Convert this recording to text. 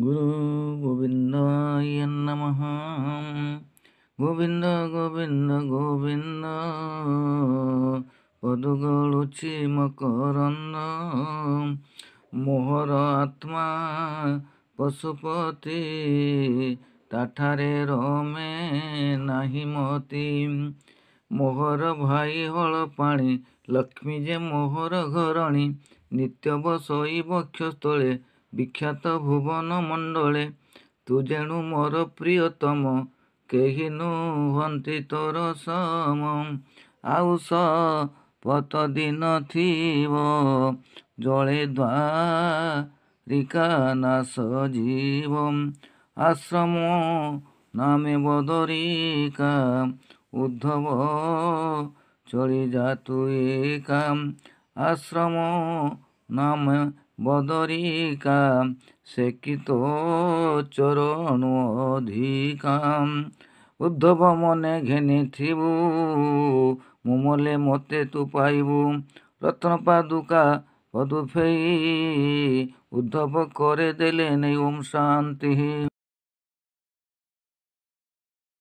গুরু গোবিন্দায় নমঃ। গোবিন্দ গোবিন্দ গোবিন্ଦ ପଦୁଗଳୁଛି ମକରନ୍ଦ। ମୋହର ଆତ୍ମା ପଶୁପତି, ତାଠାରେ ରମେ ନାହିଁ ମତି। ମୋହର ଭାଇ ହଳ ପାଣି, ଲକ୍ଷ୍ମୀ ଯେ ମୋହର ଘରଣୀ। ନିତ୍ୟ ବସଇ ବକ୍ଷସ୍ଥଳେ, ବିଖ୍ୟାତ ଭୁବନ ମଣ୍ଡଳେ। ତୁ ଯେଣୁ ମୋର ପ୍ରିୟତମ, କେହି ନୁହନ୍ତି ତୋର ସମ। ଆଉ ଶପଥ ଦିନ ଥିବ, ଜଳେ ଦ୍ୱାରିକା ନାଶ ଯିବ। ଆଶ୍ରମ ନାମେ ବଦରିକା, ଉଦ୍ଧବ ଚଳିଯା ତୁ ଏକା। ଆଶ୍ରମ ନାମେ ବଦରିକା, ସେ କି ତୋ ଚରଣ ଅଧିକା। ଉଦ୍ଧବ ମନେ ଘେନିଥିବୁ, ମୁଁ ମଲେ ମୋତେ ତୁ ପାଇବୁ। ରତ୍ନ ପାଦୁକା ପଦୁଫେଇ, ଉଦ୍ଧବ করে ଦେଲେ ନେଇ ଓମ୍ ଶାନ୍ତି।